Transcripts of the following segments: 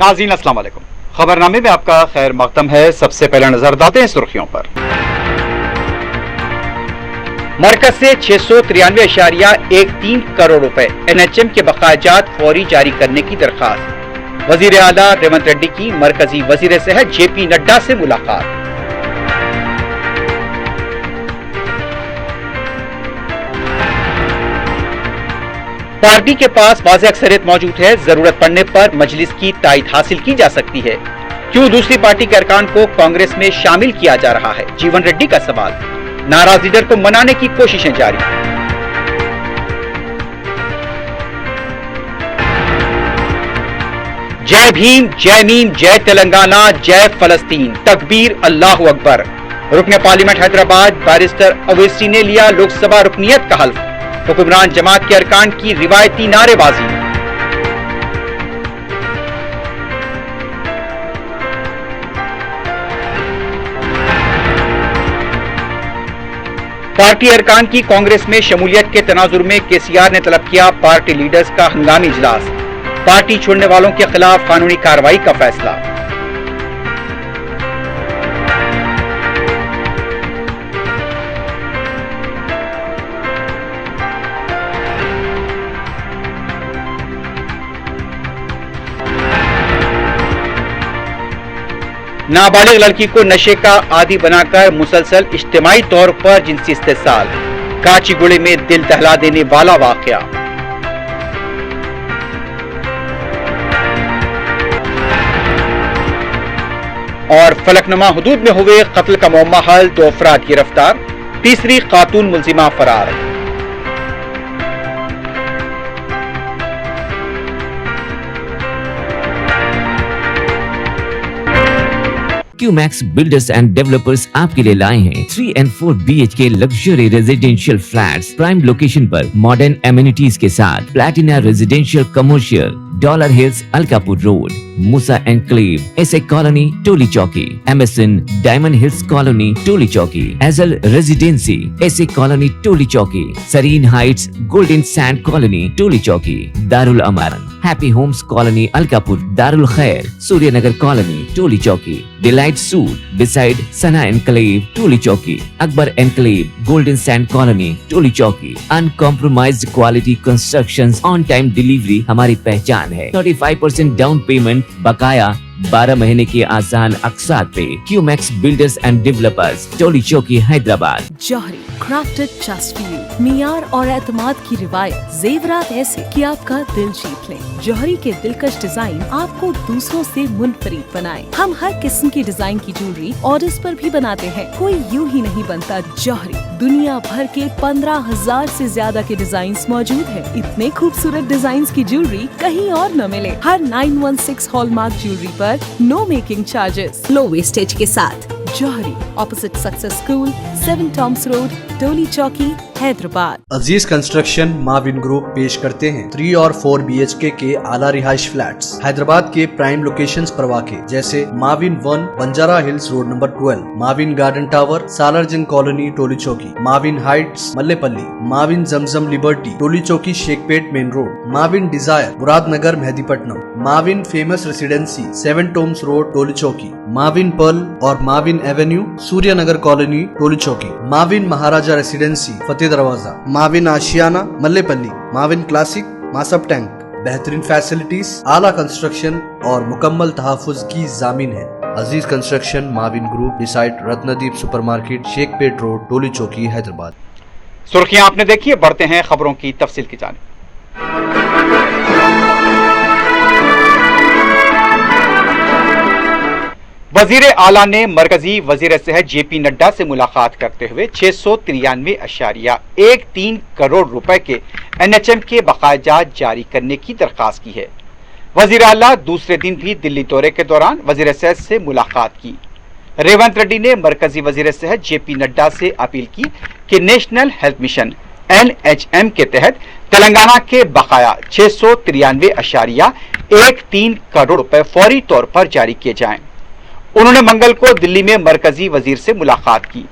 नाज़रीन अस्सलाम वालेकुम। खबरनामे में आपका खैर मकदम है। सबसे पहले नजर डालते हैं सुर्खियों पर। मरकज से 693.13 करोड़ रुपए NHM के बकायाजात फौरी जारी करने की दरखास्त। वजीर आला रेवंत रेड्डी की मरकजी वजीर सेहत JP नड्डा से मुलाकात। पार्टी के पास वाज़ेह अक्सरियत मौजूद है, जरूरत पड़ने पर मजलिस की तायद हासिल की जा सकती है। क्यों दूसरी पार्टी के अरकान को कांग्रेस में शामिल किया जा रहा है, जीवन रेड्डी का सवाल। नाराज लीडर को मनाने की कोशिशें जारी। जय भीम, जय मीम, जय तेलंगाना, जय फलस्तीन, तकबीर, अल्लाहु अकबर। रुकने पार्लियामेंट हैदराबाद बैरिस्टर अवैसी ने लिया लोकसभा रुकनियत का हल्फ। हुक्मरान जमात के अरकान की रिवायती नारेबाजी। पार्टी अरकान की कांग्रेस में शमूलियत के तनाजुर में KCR ने तलब किया पार्टी लीडर्स का हंगामी इजलास। पार्टी छोड़ने वालों के खिलाफ कानूनी कार्रवाई का फैसला। नाबालिग लड़की को नशे का आदी बनाकर मुसलसल इज्तिमाई तौर पर जिनसी इस्तेसाल। काचीगुड़े में दिल दहला देने वाला वाकया। और फलकनुमा हुदूद में हुए कत्ल का मुअम्मा हल, 2 अफराद गिरफ्तार, तीसरी खातून मुलजिमा फरार। QMax Builders and Developers आपके लिए लाए हैं 3 and 4 BHK luxury residential flats prime location पर मॉडर्न एमिनिटीज के साथ। Platina residential commercial, dollar hills, Alkapur road, Moosa enclave, SA colony, Toli Chowki, MSN diamond hills colony, Toli Chowki, एजल residency, SA colony, Toli Chowki, Sareen heights, golden sand colony, Toli Chowki, Darul Amaran, happy homes colony, Alkapur, Darul Khair, Suryanagar colony, Toli Chowki, delight suite beside Sana enclave, Toli Chowki, Akbar enclave, golden sand colony, Toli चौकी। Uncompromised quality constructions, on time delivery हमारी पहचान है। 35% down payment, बकाया 12 महीने के आसान अक़सात पे। QMax Builders and Developers, Toli Chowki, Hyderabad. Johri crafted just for you, मियार और एतमाद की रिवायत, जेवरात ऐसे कि आपका दिल जीत लें। जौहरी के दिलकश डिजाइन आपको दूसरों से मुनफरिद बनाए। हम हर किस्म की डिजाइन की ज्वेलरी ऑर्डर्स पर भी बनाते हैं। कोई यूं ही नहीं बनता जौहरी। दुनिया भर के 15,000 से ज्यादा के डिजाइन मौजूद है। इतने खूबसूरत डिजाइन की ज्वेलरी कहीं और न मिले। हर 916 हॉलमार्क ज्वेलरी पर no making charges, low wastage के साथ। जौहरी, opposite success school, 7 Toms road, Toli Chowki, Hyderabad. Aziz construction Mauvin group पेश करते हैं 3 और 4 BHK के आला रिहाइश फ्लैट्स हैदराबाद के प्राइम लोकेशंस पर वाक़े, जैसे Mavin 1 Banjara hills road number 12, Mavin garden tower, Salarjung colony, Toli Chowki, Mavin heights, Mallepally, Mavin Zamzam liberty, Toli Chowki, Shaikpet main road, Mavin desire, Muradnagar, Mehdipatnam, Mavin famous residency, 7 Toms road, Toli Chowki, Mavin pearl और Mavin avenue, Suryanagar colony, Toli Chowki, Mavin Maharaja residency, Fateh Darwaza, Mavin Ashiana, Mallepally, Mavin classic, Masab tank. बेहतरीन फैसिलिटीज, आला कंस्ट्रक्शन और मुकम्मल तहफ़्फ़ुज़ की ज़ामीन है। Aziz construction Mauvin group, beside Ratnadeep supermarket, Shaikpet road, Toli Chowki, Hyderabad. सुर्खियां आपने देखी है, बढ़ते हैं खबरों की तफसील की जानिब। वजीर आला ने मरकजी वजीर सेहत JP नड्डा से मुलाकात करते हुए 693.13 करोड़ रुपए के NHM के बकायाजात जारी करने की दरखास्त की है। वजीर आला दूसरे दिन भी दिल्ली दौरे के दौरान वजीर सेहत से मुलाकात की। रेवंत रेड्डी ने मरकजी वजीर सेहत JP नड्डा से अपील की कि नेशनल हेल्थ मिशन NHM के तहत तेलंगाना के बकाया 693.13 करोड़ रुपए फौरी तौर पर जारी किए जाएं। उन्होंने मंगल को दिल्ली में मरकजी वजीर से मुलाकात की।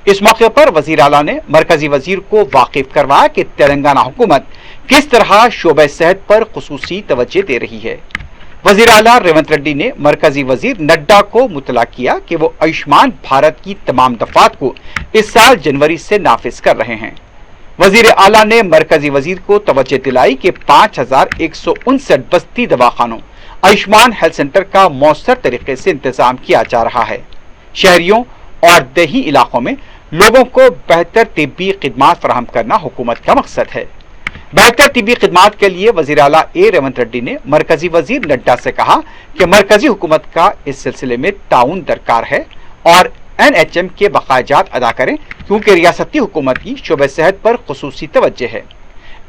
इस मौके पर वजीर आला ने मरकजी वजीर को वाकिफ करवाया कि तेलंगाना हुकूमत किस तरह शोबे सेहत पर खुसूसी तवज्जो दे रही है। वजीर आला रेवंत रेड्डी ने मरकजी वजीर नड्डा को मुतला किया कि वो आयुष्मान भारत की तमाम दफात को इस साल जनवरी से नाफिज कर रहे हैं। वजीर आला ने मरकजी वजीर को तवज्जो दिलाई कि 5159 बस्ती दवाखानों आयुष्मान हेल्थ सेंटर का मौसर तरीके से इंतजाम किया जा रहा है। शहरियों और देही इलाकों में लोगों को बेहतर तिब्बी खिदमात फराहम करना हुकूमत का मकसद है। बेहतर तिब्बी खिदमात के लिए वजीर आला रेवंत रेड्डी ने मरकजी वजीर नड्डा से कहा कि मरकजी हुकूमत का इस सिलसिले में ताउन दरकार है और NHM के बकायाजात अदा करें, क्योंकि रियासती हुकूमत की शोबे सेहत पर खुसूसी तवज्जो है।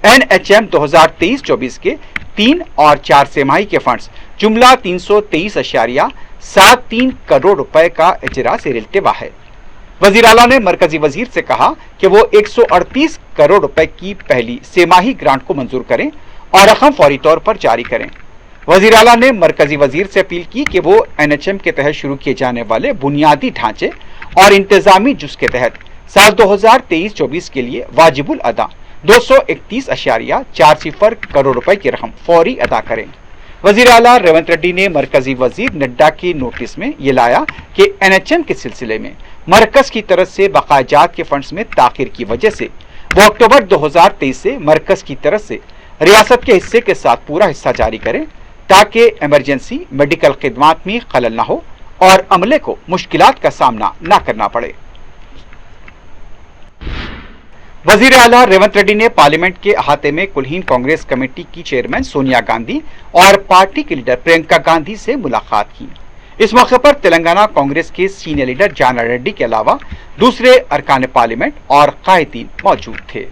NHM 2023-24 के 3 और 4 तिमाही के फंड्स जुमला 323.73 करोड़ रुपए का इजरा से इल्तिवा है। वजीर आला ने मरकजी वजीर से कहा कि वो 138 करोड़ रुपए की पहली तिमाही ग्रांट को मंजूर करें और रकम फौरी तौर पर जारी करें। वजीर आला ने मरकजी वजीर से अपील की कि वो NHM के तहत शुरू किए जाने वाले बुनियादी ढांचे और इंतजामी जुज के तहत साल 2023-24 के लिए वाजिबुल अदा 231.40 करोड़ रुपए की रकम फौरी अदा करें। वजीर आला रेवंत रेड्डी ने मरकजी वजीर नड्डा के नोटिस में ये लाया कि NHM के सिलसिले में मरकज की तरफ से बकायाजात के फंड्स में ताखिर की वजह से वो अक्टूबर 2023 से मरकज की तरफ से रियासत के हिस्से के साथ पूरा हिस्सा जारी करें, ताकि इमरजेंसी मेडिकल खिदमात में खलल न हो और अमले को मुश्किलात का सामना न करना पड़े। वजीर आला रेवंत रेड्डी ने पार्लियामेंट के अहाते में कुलहीन कांग्रेस कमेटी की चेयरमैन सोनिया गांधी और पार्टी की लीडर प्रियंका गांधी से मुलाकात की। इस मौके पर तेलंगाना कांग्रेस के सीनियर लीडर जाना रेड्डी के अलावा दूसरे अरकान पार्लियामेंट और कायदीन मौजूद थे।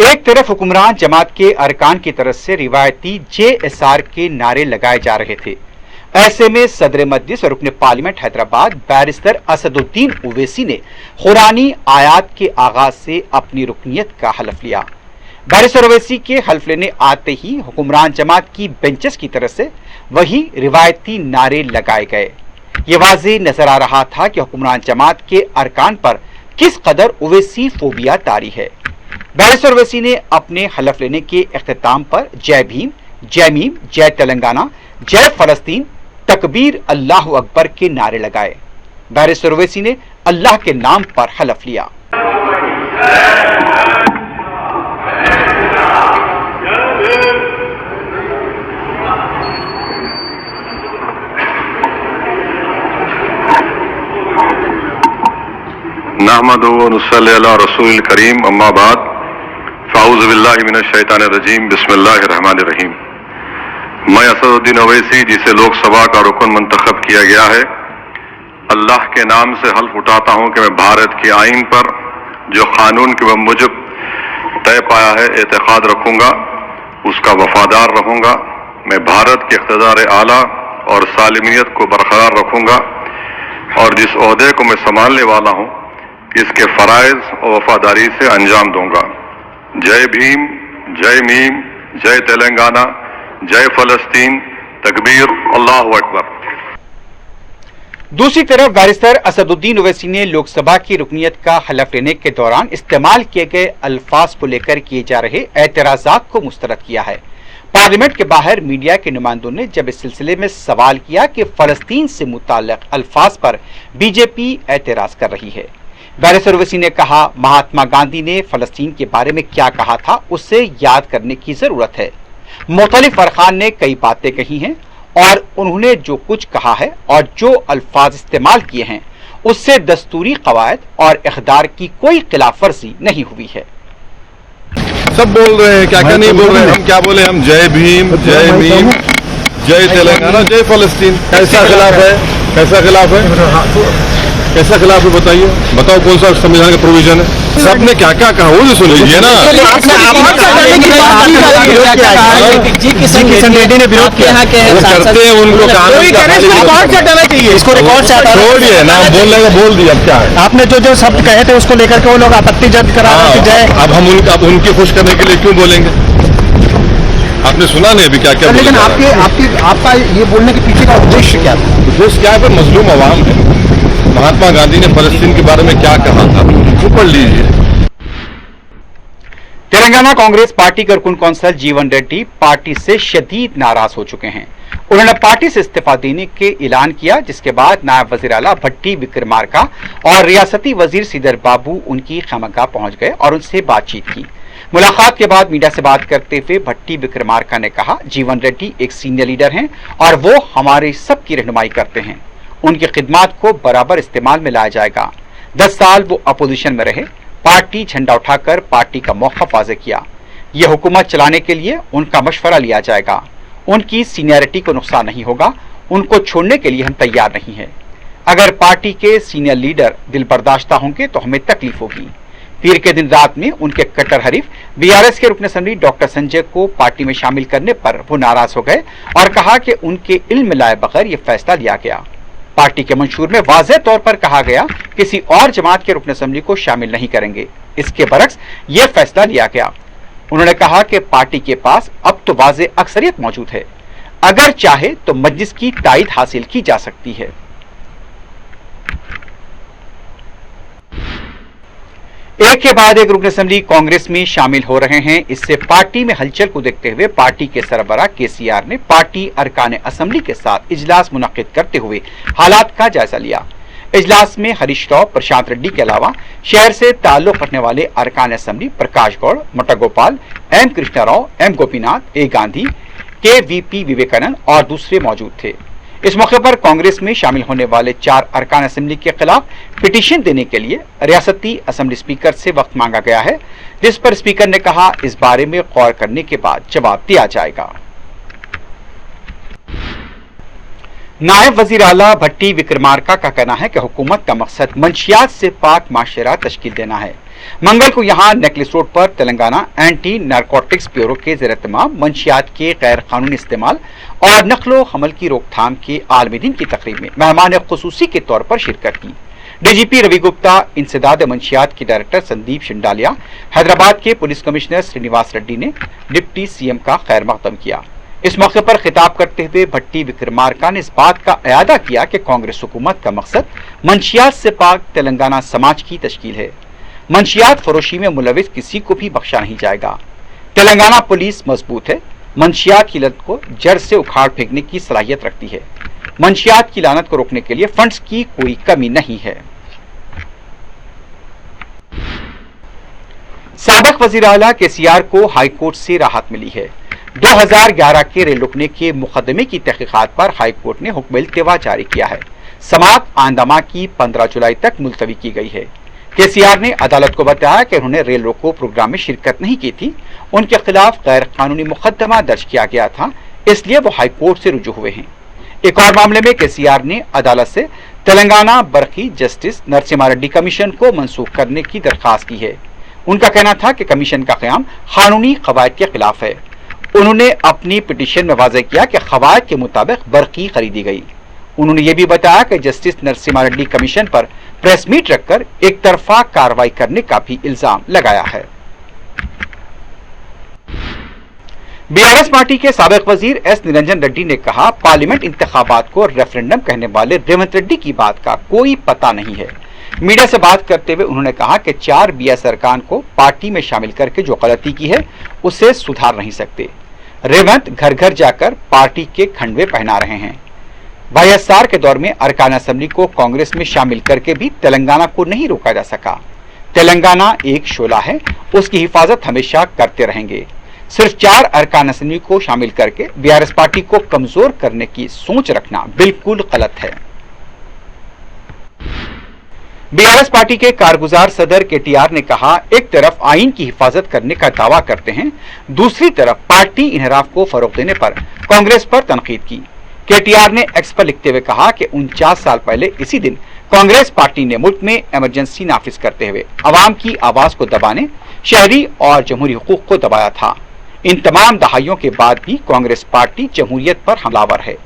एक तरफ हुक्मरान जमात के अरकान की तरफ से रिवायती JSR के नारे लगाए जा रहे थे, ऐसे में सदर मजलिस और रुकने पार्लियामेंट हैदराबाद बैरिस्टर असदुद्दीन ओवैसी ने कुरानी आयात के आगाज से अपनी रुकनियत का हल्फ लिया। बैरिस्टर ओवैसी के हल्फ लेने आते ही हुक्मरान जमात की बेंचेस की तरफ से वही रिवायती नारे लगाए गए। ये वाज़ेह नजर आ रहा था कि हुक्मरान जमात के अरकान पर किस कदर ओवैसी फोबिया तारी है। बैरिस्टर ओवैसी ने अपने हल्फ लेने के इख्तिताम पर जय भीम, जय मीम, जय तेलंगाना, जय फलस्तीन, तकबीर, अल्लाह अकबर के नारे लगाए। बैरिस्टर ओवैसी ने अल्लाह के नाम पर हल्फ लिया। नहमदुहु व नुसल्ली अला रसूलिल करीम, अम्मा बाद, फ़अऊज़ु बिल्लाहि मिनश शैतानिर रजीम, बिस्मिल्लाहिर रहमानिर रहीम। मैं असदुद्दीन ओवैसी, जिसे लोकसभा का रुकन मंतखब किया गया है, अल्लाह के नाम से हल्फ उठाता हूँ कि मैं भारत के आईन पर जो कानून के मुजब तय पाया है एतकाद रखूँगा, उसका वफादार रहूँगा। मैं भारत के इक़्तिदार आला और सालिमियत को बरकरार रखूँगा और जिस ओहदे को मैं संभालने वाला हूँ इसके फ़राइज़ और वफादारी से अंजाम दूंगा। जय भीम, जय मीम, जय तेलंगाना, जय फलस्तीन, तकबीर, अल्लाहु अकबर। दूसरी तरफ बैरिस्टर असदुद्दीन ओवैसी ने लोकसभा की रुकनियत का हल्फ लेने के दौरान इस्तेमाल किए गए अल्फाज को लेकर किए जा रहे एतराज़ात को मुस्तरद किया है। पार्लियामेंट के बाहर मीडिया के नुमाइंदों ने जब इस सिलसिले में सवाल किया कि फलस्तीन से मुताल्लिक अल्फाज पर बीजेपी एतराज कर रही है, बैरिस्टर ओवैसी ने कहा, महात्मा गांधी ने फलस्तीन के बारे में क्या कहा था उसे याद करने की जरूरत है। मुख्तलिफ अरकान ने कई बातें कही हैं और उन्होंने जो कुछ कहा है और जो अल्फाज इस्तेमाल किए हैं उससे दस्तूरी कवायद और इक़्तिदार की कोई खिलाफ वर्जी नहीं हुई है। सब बोल रहे हैं, क्या क्या नहीं बोल रहे हैं। हम क्या बोले? हम जय भीम, जय मीम, जय तेलंगाना, जय फलस्तीन। कैसा खिलाफ है? कैसा खिलाफ है? कैसा खिलाफ है बताइए, बताओ कौन सा संविधान का प्रोविजन है? सबने क्या क्या कहा वो सुन लीजिए ना। किशन रेड्डी ने विरोध किया है, करते हैं उनको छोड़िए ना, बोलने का बोल दिया। अब क्या है, आपने जो शब्द कहे थे उसको लेकर के वो लोग आपत्ति जब्त करा रहे हैं। अब हम उनकी खुश करने के लिए क्यों बोलेंगे? आपने सुना नहीं अभी क्या क्या? लेकिन आपका ये बोलने के पीछे का उद्देश्य क्या था? उद्देश्य क्या है? मजलूम अवाम है। महात्मा गांधी ने फलस्तीन के बारे में क्या कहा था वो पढ़ लीजिए। तेलंगाना कांग्रेस पार्टी के रुकन कौंसल जीवन रेड्डी पार्टी से शदीद नाराज हो चुके हैं। उन्होंने पार्टी से इस्तीफा देने के ऐलान किया, जिसके बाद नायब वजीर आला भट्टी विक्रमार्का और रियासती वजीर श्रीधर बाबू उनकी खैमगाह पहुंच गए और उनसे बातचीत की। मुलाकात के बाद मीडिया से बात करते हुए भट्टी विक्रमार्का ने कहा, जीवन रेड्डी एक सीनियर लीडर हैं और वो हमारे सबकी रहनुमाई करते हैं। उनकी खिदमात को बराबर इस्तेमाल में लाया जाएगा। 10 साल वो अपोजिशन में रहे, पार्टी झंडा उठाकर पार्टी का मौक़िफ़ वाज़ेह किया। यह हुकूमत चलाने के लिए उनका मशवरा लिया जाएगा। उनकी सीनियरिटी को नुकसान नहीं होगा। उनको छोड़ने के लिए हम तैयार नहीं हैं। अगर पार्टी के सीनियर लीडर दिल बर्दाश्ता होंगे तो हमें तकलीफ होगी। पीर के दिन रात में उनके कट्टर हरीफ बीआरएस के रुकन असेंबली डॉक्टर संजय को पार्टी में शामिल करने पर वो नाराज हो गए और कहा कि उनके इल्म में लाए बगैर यह फैसला लिया गया। पार्टी के मंशूर में वाज़ेह तौर पर कहा गया किसी और जमात के रुकन असेंबली को शामिल नहीं करेंगे। इसके बरक्स यह फैसला लिया गया। उन्होंने कहा कि पार्टी के पास अब तो वाज़ेह अक्सरियत मौजूद है, अगर चाहे तो मजलिस की तायद हासिल की जा सकती है। एक के बाद एक रुकन असेंबली कांग्रेस में शामिल हो रहे हैं। इससे पार्टी में हलचल को देखते हुए पार्टी के सरबराह केसीआर ने पार्टी अरकान असेंबली के साथ इजलास मुनक्किद करते हुए हालात का जायजा लिया। इजलास में हरीश राव, प्रशांत रेड्डी के अलावा शहर से ताल्लुक रखने वाले अरकान असेंबली प्रकाश गौड़, मोटा गोपाल, एम कृष्णा राव, एम गोपीनाथ, ए गांधी, के वीपी विवेकानंद और दूसरे मौजूद थे। इस मौके पर कांग्रेस में शामिल होने वाले 4 अरकान असेंबली के खिलाफ पिटीशन देने के लिए रियासती असेंबली स्पीकर से वक्त मांगा गया है, जिस पर स्पीकर ने कहा इस बारे में गौर करने के बाद जवाब दिया जाएगा। नायब वजीर आला भट्टी विक्रमार्का का कहना है कि हुकूमत का मकसद मंशियात से पाक माशरा तश्कील देना है। मंगल को यहां नेकलेस रोड पर तेलंगाना एंटी नारकोटिक्स ब्यूरो के ज़ेर-ए-एहतमाम मंशियात के गैर कानूनी इस्तेमाल और नकलो हमल की रोकथाम के आलमी दिन की तकरीब में मेहमान खुसूसी के तौर पर शिरकत की। डीजीपी रवि गुप्ता, इंसदाद मंशियात के डायरेक्टर संदीप शिंडालिया, हैदराबाद के पुलिस कमिश्नर श्रीनिवास रेड्डी ने डिप्टी सीएम का खैर मकदम किया। इस मौके पर खिताब करते हुए भट्टी विक्रमार्का ने इस बात का अयादा किया कि कांग्रेस हुकूमत का मकसद मंशियात से पाक तेलंगाना समाज की तश्कील है। मंशियात फरोशी में मुलविस किसी को भी बख्शा नहीं जाएगा। तेलंगाना पुलिस मजबूत है, मंशियात की लत को जड़ से उखाड़ फेंकने की सलाहियत रखती है। मंशियात की लानत को रोकने के लिए फंड्स की कोई कमी नहीं है। साबिक वजीर आला केसीआर को हाईकोर्ट से राहत मिली है। 2011 के रेल रुकने के मुकदमे की तहकीकात पर हाईकोर्ट ने हुक्म इल्तिवा जारी किया है। समाअत आंदमा की 15 जुलाई तक मुलतवी की गई है। केसीआर ने अदालत को बताया कि उन्होंने रेल रोको प्रोग्राम में शिरकत नहीं की थी। उनके खिलाफ गैर कानूनी मुकदमा दर्ज किया गया था, इसलिए वो हाईकोर्ट से रुजू हुए हैं। एक और मामले में केसीआर ने अदालत से तेलंगाना बरकी जस्टिस नरसिम्हा रेड्डी कमीशन को मनसूख करने की दरखास्त की है। उनका कहना था कि कमीशन का क़याम कानूनी कवायद के खिलाफ है। उन्होंने अपनी पिटीशन में वाज़ेह किया कि कवायद के मुताबिक बरकी खरीदी गई। उन्होंने ये भी बताया कि जस्टिस नरसिम्हा रेड्डी कमीशन पर प्रेस मीट रखकर एक तरफा कार्रवाई करने का भी इल्जाम लगाया है। बीआरएस पार्टी के साबिक वजीर एस निरंजन रेड्डी ने कहा, पार्लियामेंट इंतखाबात को रेफरेंडम कहने वाले रेवंत रेड्डी की बात का कोई पता नहीं है। मीडिया से बात करते हुए उन्होंने कहा कि 4 बीएस अरकान को पार्टी में शामिल करके जो गलती की है उसे सुधार नहीं सकते। रेवंत घर घर जाकर पार्टी के खंडवे पहना रहे हैं। वाईएसआर के दौर में अरकान असेंबली को कांग्रेस में शामिल करके भी तेलंगाना को नहीं रोका जा सका। तेलंगाना एक शोला है, उसकी हिफाजत हमेशा करते रहेंगे। सिर्फ 4 अरकान असेंबली को शामिल करके बीआरएस पार्टी को कमजोर करने की सोच रखना बिल्कुल गलत है। बीआरएस पार्टी के कारगुजार सदर केटीआर ने कहा, एक तरफ आइन की हिफाजत करने का दावा करते हैं, दूसरी तरफ पार्टी इन्हराफ को फरोग देने पर कांग्रेस पर तनकीद की। केटीआर ने एक्स पर लिखते हुए कहा कि 49 साल पहले इसी दिन कांग्रेस पार्टी ने मुल्क में इमरजेंसी नाफिज करते हुए अवाम की आवाज को दबाने, शहरी और जमहूरी हुकूक को दबाया था। इन तमाम दहाइयों के बाद भी कांग्रेस पार्टी जमहूरियत पर हमलावर है।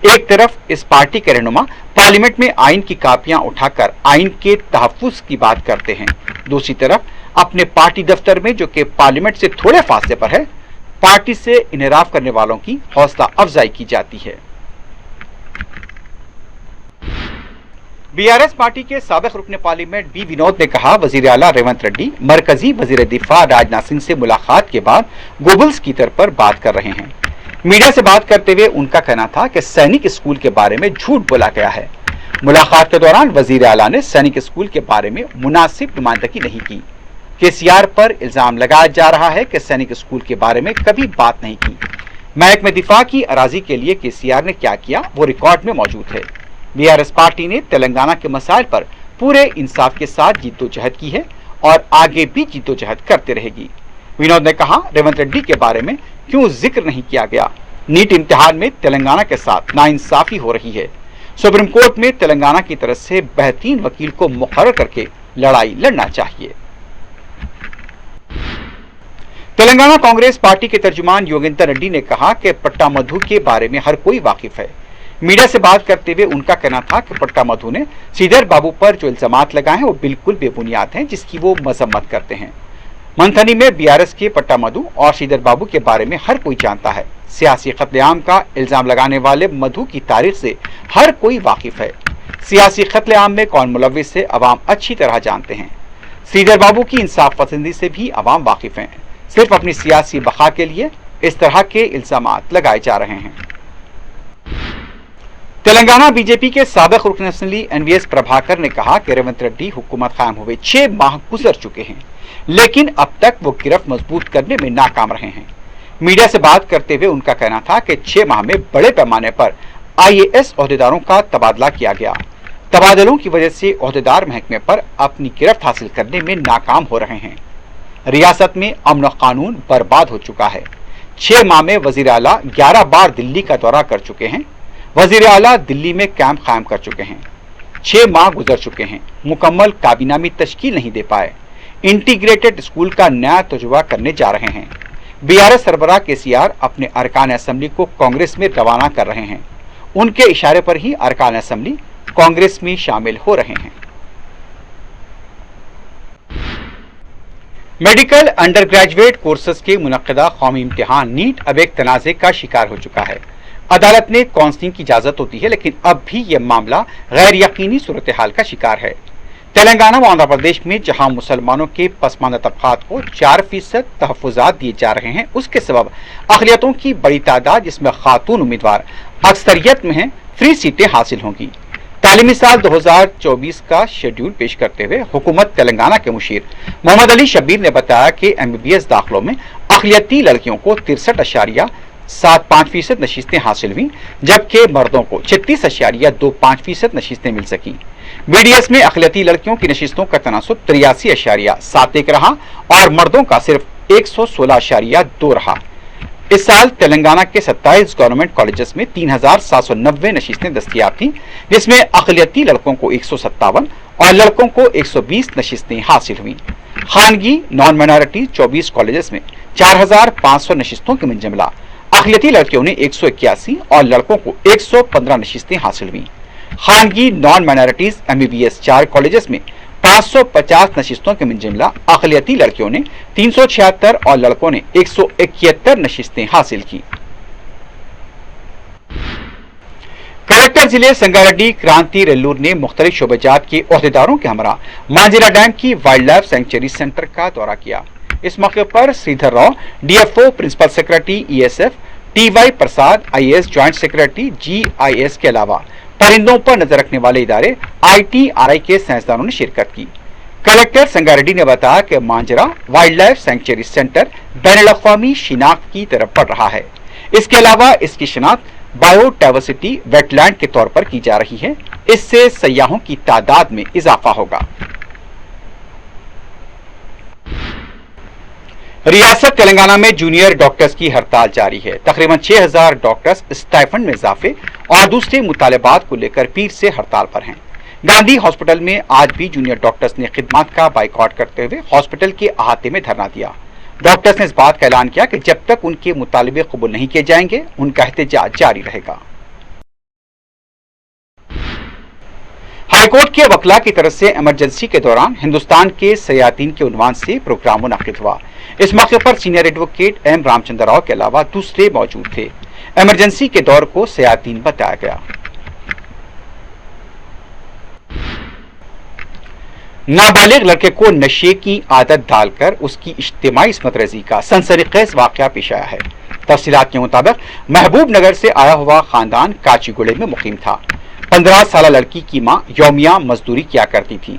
एक तरफ इस पार्टी के रहनुमा पार्लियामेंट में आइन की कापियां उठाकर आइन के तहफ्फुज की बात करते हैं, दूसरी तरफ अपने पार्टी दफ्तर में, जो कि पार्लियामेंट से थोड़े फासले पर है, पार्टी से इन्हराफ करने वालों की हौसला अफजाई की जाती है। बीआरएस पार्टी के साबिक रुकने पार्लियामेंट बी विनोद ने कहा, वजीर आला रेवंत रेड्डी मरकजी वजीर दिफा राजनाथ सिंह से मुलाकात के बाद गोबल्स की तरफ पर बात कर रहे हैं। मीडिया से बात करते हुए उनका कहना था कि सैनिक स्कूल के बारे में झूठ बोला गया है। मुलाकात के दौरान वजीर आला ने सैनिक स्कूल के बारे में मुनासिब नुमाइंदगी नहीं की। केसीआर पर इल्जाम लगाया जा रहा है कि सैनिक स्कूल के बारे में कभी बात नहीं की। महकमे दिफा की अराजी के लिए केसीआर ने क्या किया वो रिकॉर्ड में मौजूद है। बीआरएस पार्टी ने तेलंगाना के मसाइल पर पूरे इंसाफ के साथ जिद्दोजहद की है और आगे भी जिद्दोजहद करते रहेगी। विनोद ने कहा, रेवंत रेड्डी के बारे में क्यों जिक्र नहीं किया गया। नीट इम्तिहान में तेलंगाना के साथ नाइंसाफी हो रही है। सुप्रीम कोर्ट में तेलंगाना की तरफ से बेहतरीन वकील को मुकर्रर करके लड़ाई लड़ना चाहिए। तेलंगाना कांग्रेस पार्टी के तर्जुमान योगेंद्र रेड्डी ने कहा कि पट्टा मधु के बारे में हर कोई वाकिफ है। मीडिया से बात करते हुए उनका कहना था कि पट्टा मधु ने श्रीधर बाबू पर जो इल्जामात लगाए हैं वो बिल्कुल बेबुनियाद हैं, जिसकी वो मजम्मत करते हैं। मंथनी में बीआरएस के पट्टा मधु और श्रीधर बाबू के बारे में हर कोई जानता है। सियासी कत्लेआम का इल्जाम लगाने वाले मधु की तारीख से हर कोई वाकिफ है। सियासी कत्लेआम में कौन मुलव्विस है अवाम अच्छी तरह जानते हैं। श्रीधर बाबू की इंसाफ पसंदी से भी अवाम वाकिफ हैं। सिर्फ अपनी सियासी बका के लिए इस तरह के इल्जामात लगाए जा रहे हैं। तेलंगाना बीजेपी के साबिक रुकन असम्बली एनवीएस प्रभाकर ने कहा कि रेवंत रेड्डी हुकूमत कायम हुए 6 माह गुजर चुके हैं, लेकिन अब तक वो गिरफ्त मजबूत करने में नाकाम रहे हैं। मीडिया से बात करते हुए उनका कहना था कि 6 माह में बड़े पैमाने पर आईएएस ओहदेदारों का तबादला किया गया। तबादलों की वजह से ओहदेदार महकमे पर अपनी गिरफ्त हासिल करने में नाकाम हो रहे हैं। रियासत में अमन कानून बर्बाद हो चुका है। 6 माह में वजीर आला 11 बार दिल्ली का दौरा कर चुके हैं। वजीर आला दिल्ली में कैंप कायम कर चुके हैं। 6 माह गुजर चुके हैं, मुकम्मल काबीना में तश्कील नहीं दे पाए। इंटीग्रेटेड स्कूल का नया तजुर्बा करने जा रहे हैं। बीआरएस सरबराह केसीआर अपने अरकान असेंबली को कांग्रेस में रवाना कर रहे हैं। उनके इशारे पर ही अरकान असेंबली कांग्रेस में शामिल हो रहे हैं। मेडिकल अंडर ग्रेजुएट कोर्सेज के मुनक्किदा कौमी इम्तिहान नीट अब एक तनाज़े का शिकार हो चुका है। अदालत ने काउंसलिंग की इजाजत होती है, लेकिन अब भी यह मामला गैर यकीनी सूरत हाल का शिकार है। तेलंगाना व आंध्र प्रदेश में जहां मुसलमानों के पसमानदा तबकात को 4% तहफ़्फ़ुज़ात दिए जा रहे हैं, उसके सबब अक़लियतों की बड़ी तादाद जिसमें खातून उम्मीदवार अक्सरियत में हैं, फ्री सीटें हासिल होंगी। तालीमी साल 2024 का शेड्यूल पेश करते हुए हुकूमत तेलंगाना के मुशीर मोहम्मद अली शब्बीर ने बताया कि MBBS दाखिलों में अक़लियती लड़कियों को 63.75% नशिस्तें हासिल हुई, जबकि मर्दों को 36.25% नशिस्तें मिल सकी। BDS में अक़लियती लड़कियों की नशिस्तों का तनासुब 83.71 रहा और मर्दों का सिर्फ 116.2 रहा। इस साल तेलंगाना के 27 गवर्नमेंट कॉलेजेस में 3790 नशिस्तें दस्तयाब थी, जिसमें अक़लियती लड़कों को 157 और लड़कों को 120 नशिस्तें हासिल हुई। खानगी नॉन माइनॉरिटी 24 कॉलेजेस में 4500 नशिस्तों के मुंजमला अक़लियती लड़कियों ने 181 और लड़कों को 115 नशिस्तें हासिल हुई। खानगी नॉन माइनॉरिटीज MBBS 4 कॉलेजेस में 550 नशिस्तों के मुंजमला अक़लियती लड़कियों ने 376 और लड़कों ने 171 नशिस्तें हासिल की। कलेक्टर जिले संगारेड्डी क्रांति रेल्लूर ने मुख्तलिफ शोबेजात के ओहदेदारों के हमरा मांजिरा डैम की वाइल्ड लाइफ सेंचुरी सेंटर का दौरा किया। इस मौके पर Sridhar Rao DFO principal secretary ESF, TY Prasad IAS joint secretary GIS के अलावा परिंदों पर नजर रखने वाले इदारे ITRI के साइंसदानों ने शिरकत की। कलेक्टर संगारेड्डी ने बताया कि मांजरा वाइल्ड लाइफ सेंचुरी सेंटर बैनुल-अक़वामी शिनाख्त की तरफ बढ़ रहा है। इसके अलावा इसकी शिनाख्त बायोडाइवर्सिटी वेटलैंड के तौर पर की जा रही है। इससे सयाहों की तादाद में इजाफा होगा। रियासत तेलंगाना में जूनियर डॉक्टर्स की हड़ताल जारी है। तकरीबन 6000 डॉक्टर्स स्टाइफंड में इजाफे और दूसरे मुतालबात को लेकर पीर से हड़ताल पर हैं। गांधी हॉस्पिटल में आज भी जूनियर डॉक्टर्स ने खिदमत का बाइकआउट करते हुए हॉस्पिटल के अहाते में धरना दिया। डॉक्टर्स ने इस बात का ऐलान किया कि जब तक उनके मुतालबे कबूल नहीं किए जाएंगे, उनका एहतजाज जारी रहेगा। हाईकोर्ट के वकला की तरफ से इमरजेंसी के दौरान हिंदुस्तान के सयातीन के उन्वान से प्रोग्राम मुनक्किद हुआ। इस मौके पर senior advocate M Ramchandra Rao के अलावा दूसरे मौजूद थे। इमरजेंसी के दौर को सयातीन बताया गया। नाबालिग लड़के को नशे की आदत डालकर उसकी इज्तिमाई इस्मत-रेज़ी का सनसनीखेज वाक़या पेश आया है। तफसीलात के मुताबिक महबूब नगर से आया हुआ खानदान काचीगुड़े में मुकीम था। 15 साल लड़की की मां यौमिया मजदूरी किया करती थी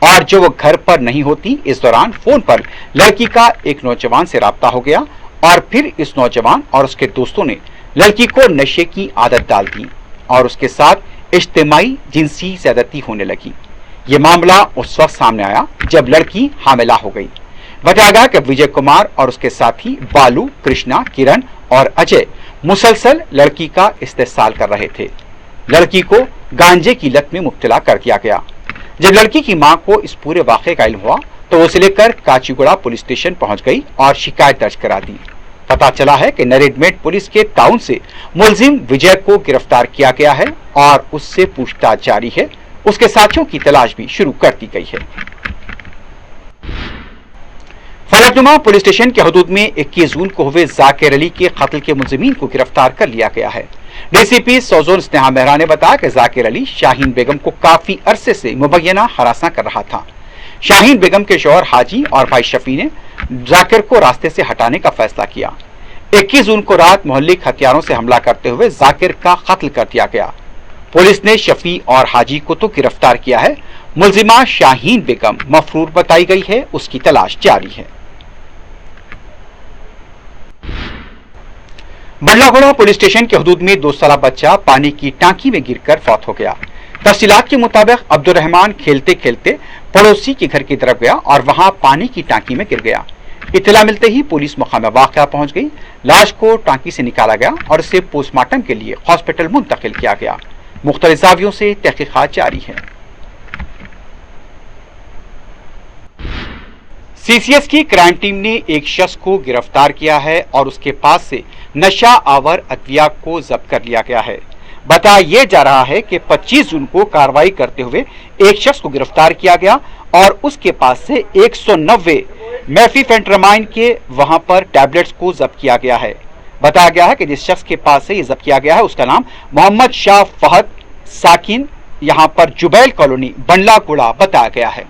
और जब वो घर पर नहीं होती, इस दौरान फोन पर लड़की का एक नौजवान से राब्ता हो गया और फिर इस नौजवान और उसके दोस्तों ने लड़की को नशे की आदत डाल दी और उसके साथ इज्तिमाई जिनसी ज़्यादती होने लगी। ये मामला उस वक्त सामने आया जब लड़की हामिला हो गई। बताया गया कि विजय कुमार और उसके साथी बालू, कृष्णा, किरण और अजय मुसलसल लड़की का इस्तेसाल कर रहे थे। लड़की को गांजे की लत में मुब्तला कर दिया गया। जब लड़की की मां को इस पूरे वाक़े का इल्म हुआ तो वो उसे लेकर काचीगुड़ा पुलिस स्टेशन पहुंच गई और शिकायत दर्ज करा दी। पता चला है कि नरेडमेट पुलिस के ताउन से मुलजिम विजय को गिरफ्तार किया गया है और उससे पूछताछ जारी है। उसके साथियों की तलाश भी शुरू कर दी गई है। फलकनुमा पुलिस स्टेशन के हदूद में 21 जून को हुए जाकिर अली के कत्ल के मुलजिमीन को गिरफ्तार कर लिया गया है। डीसीपी सौजोन स्नेहा मेहरा ने बताया कि जाकिर अली शाहीन बेगम को काफी अरसे से मुबैना हरासा कर रहा था। शाहीन बेगम के शौहर हाजी और भाई शफी ने जाकिर को रास्ते से हटाने का फैसला किया। 21 जून को रात मोहल्लिक हथियारों से हमला करते हुए जाकिर का कत्ल कर दिया गया। पुलिस ने शफी और हाजी को तो गिरफ्तार किया है। मुलजिमा शाहीन बेगम मफरूर बताई गई है, उसकी तलाश जारी है। बल्लागुड़ा पुलिस स्टेशन के हदूद में 2 साला बच्चा पानी की टांकी में गिरकर फौत हो गया। तफसीलात के मुताबिक अब्दुल रहमान खेलते खेलते पड़ोसी के घर की तरफ गया और वहां पानी की टांकी में गिर गया। इत्तला मिलते ही पुलिस मकाम वाक़या पहुंच गई। लाश को टांकी से निकाला गया और इसे पोस्टमार्टम के लिए हॉस्पिटल मुंतकिल किया गया। मुख्तलिफ ज़ावियों से तहकीकात जारी है। सीसीएस की क्राइम टीम ने एक शख्स को गिरफ्तार किया है और उसके पास से नशा आवर अद्विया को जब्त कर लिया गया है। बताया यह जा रहा है कि 25 जून को कार्रवाई करते हुए एक शख्स को गिरफ्तार किया गया और उसके पास से 190 मेफीफेंट्रामाइन के वहां पर टैबलेट्स को जब्त किया गया है। बताया गया है कि जिस शख्स के पास से ये जब्त किया गया है उसका नाम मोहम्मद शाह फहद साकिन यहां पर जुबैल कॉलोनी बंडलागुड़ा बताया गया है।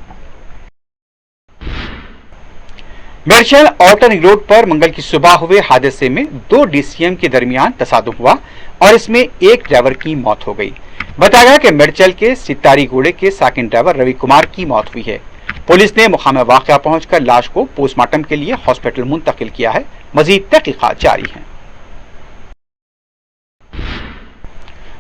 मेरशल आउटर रिंग रोड पर मंगल की सुबह हुए हादसे में 2 डीसीएम के दरमियान तसादुम हुआ और इसमें एक ड्राइवर की मौत हो गई। बताया गया कि मेरचल के सितारी घोड़े के साकिन ड्राइवर रवि कुमार की मौत हुई है। पुलिस ने मुकाम वाक़या पहुंचकर लाश को पोस्टमार्टम के लिए हॉस्पिटल मुंतकिल किया है। मजीद तहकीकात जारी है।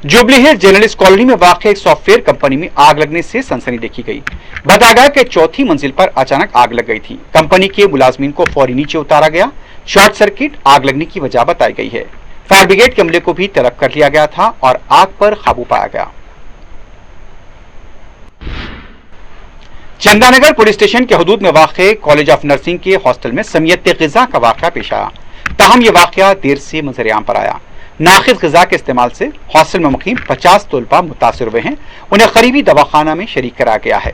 जुबली हिल जर्नलिस्ट कॉलोनी में वाक़ एक सॉफ्टवेयर कंपनी में आग लगने से सनसनी देखी गई। बताया गया कि 4थी मंजिल पर अचानक आग लग गई थी। कंपनी के मुलाजमीन को फौरी नीचे उतारा गया। शॉर्ट सर्किट आग लगने की वजह बताई गई है। फायर ब्रिगेड के अमले को भी तलब कर लिया गया था और आग पर काबू पाया गया। चंदानगर पुलिस स्टेशन के हदूद में वाक़ कॉलेज ऑफ नर्सिंग के हॉस्टल में समियत ग़िज़ा का वाक़या पेश आया। ताहम यह वाक़या देर से मंजर-ए-आम पर आया। नाक़िद ग़िज़ा के इस्तेमाल से हॉस्टल में मुक़ीम 50 तलबा मुतासिर हुए हैं। उन्हें करीबी दवाखाना में शरीक कराया गया है।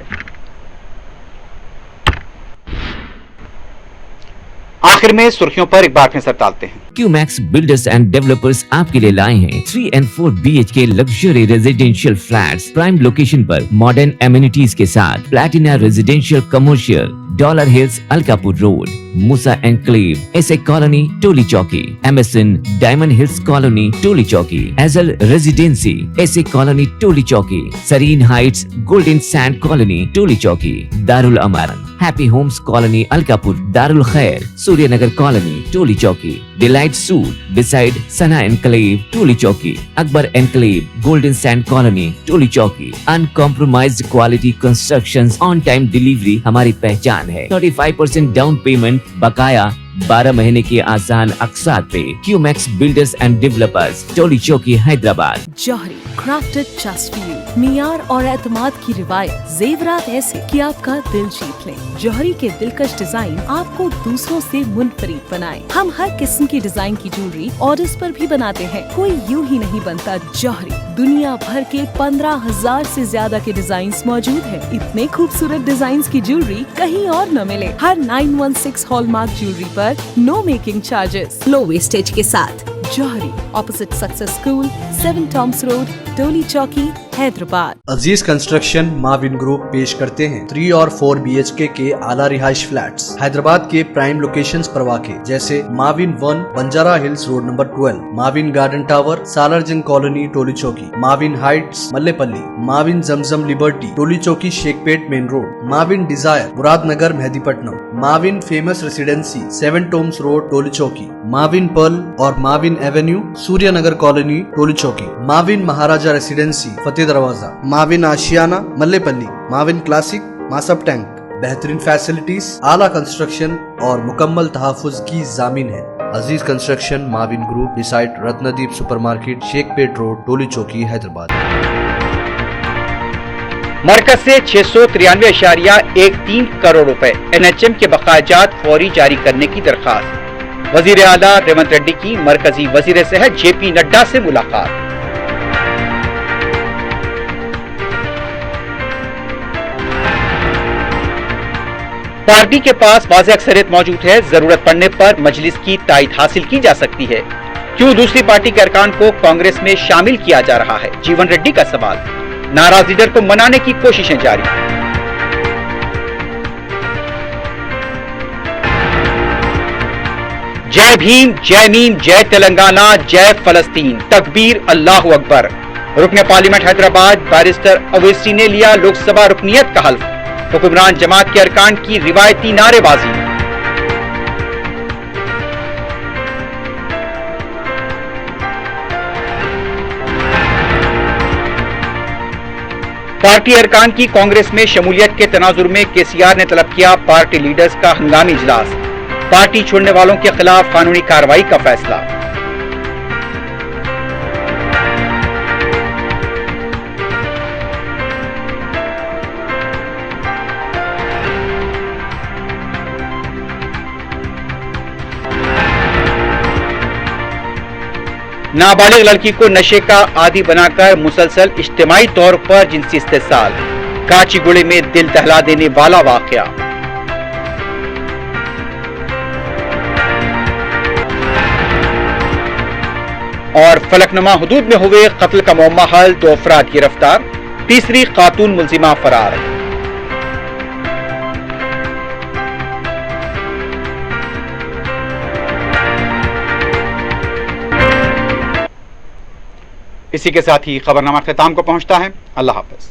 आखिर में सुर्खियों पर एक बार नजर डालते हैं। क्यूमैक्स बिल्डर्स एंड डेवलपर्स आपके लिए लाए हैं 3 and 4 BHK luxury residential flats prime location पर मॉडर्न एमिनिटीज के साथ Platina residential commercial dollar hills Alkapur road Moosa enclave SA colony Toli Chowki MSN diamond hills colony Toli Chowki एजल residency SA colony Toli Chowki Sareen heights golden sand colony Toli Chowki Darul Amaran happy homes colony Alkapur Darul Khair Suryanagar colony Toli Chowki delight suite beside Sana enclave Toli Chowki Akbar enclave golden sand colony Toli चौकी uncompromised quality constructions on time delivery हमारी पहचान है। 35% down payment बकाया 12 महीने के आसान अक़सात पे। QMax builders and developers Toli Chowki Hyderabad. Johri crafted just for you मियार और एतमाद की रिवायत जेवरात ऐसे कि आपका दिल जीत लें। जौहरी के दिलकश डिजाइन आपको दूसरों से मुनफरिद बनाए। हम हर किस्म की डिजाइन की ज्वेलरी ऑर्डर्स पर भी बनाते हैं। कोई यूं ही नहीं बनता। जौहरी दुनिया भर के 15,000 से ज्यादा के डिजाइन मौजूद है। इतने खूबसूरत डिजाइन की ज्वेलरी कहीं और न मिले। हर 916 हॉलमार्क ज्वेलरी पर no making charges, low wastage के साथ। जौहरी opposite success school, 7 Toms road, Toli Chowki, Hyderabad. Aziz construction Mauvin group पेश करते हैं 3 और 4 BHK के आला रिहाइश फ्लैट्स हैदराबाद के प्राइम लोकेशंस पर वाक़े जैसे Mavin 1 Banjara hills road number 12, Mavin garden tower Salarjung colony Toli Chowki, Mavin heights Mallepally, Mavin Zamzam liberty Toli Chowki Shaikpet main road, Mavin desire Muradnagar Mehdipatnam, Mavin famous residency 7 Toms road Toli Chowki, Mavin pearl और Mavin avenue Suryanagar colony Toli Chowki, Mavin Maharaja residency Fateh Darwaza, Mavin Ashiana Mallepally, Mavin classic Masab tank. बेहतरीन फैसिलिटीज, आला कंस्ट्रक्शन और मुकम्मल तहफ़्फ़ुज़ की जामीन है। Aziz construction Mauvin group beside Ratnadeep supermarket Shaikpet road Toli Chowki Hyderabad. मरकज से 693.13 करोड़ रुपए NHM के बकायाजात फौरी जारी करने की दरखास्त। वजीर आला रेवंत रेड्डी की मरकजी वजीर सेहत JP नड्डा से मुलाकात। पार्टी के पास वाज़ेह अक्सरियत मौजूद है, जरूरत पड़ने पर मजलिस की तायद हासिल की जा सकती है। क्यों दूसरी पार्टी के अरकान को कांग्रेस में शामिल किया जा रहा है? जीवन रेड्डी का सवाल। नाराज लीडर को मनाने की कोशिशें जारी। जय भीम, जय मीम, जय तेलंगाना, जय फलस्तीन, तकबीर, अल्लाहु अकबर। रुकने पार्लियामेंट हैदराबाद बैरिस्टर अवैसी ने लिया लोकसभा रुकनियत का हल्फ। हुक्मरान जमात के अरकान की रिवायती नारेबाजी। पार्टी अरकान की कांग्रेस में शमूलियत के तनाजुर में KCR ने तलब किया पार्टी लीडर्स का हंगामी इजलास। पार्टी छोड़ने वालों के खिलाफ कानूनी कार्रवाई का फैसला। नाबालिग लड़की को नशे का आदी बनाकर मुसलसल इज्तिमाई तौर पर जिनसी इस्तेसाल। काचीगुड़े में दिल दहला देने वाला वाकया। और फलकनुमा हुदूद में हुए कत्ल का मुअम्मा हल, 2 अफराद गिरफ्तार, तीसरी खातून मुलजिमा फरार। इसी के साथ ही खबरनामा ख़िताम को पहुंचता है। अल्लाह हाफ़िज़।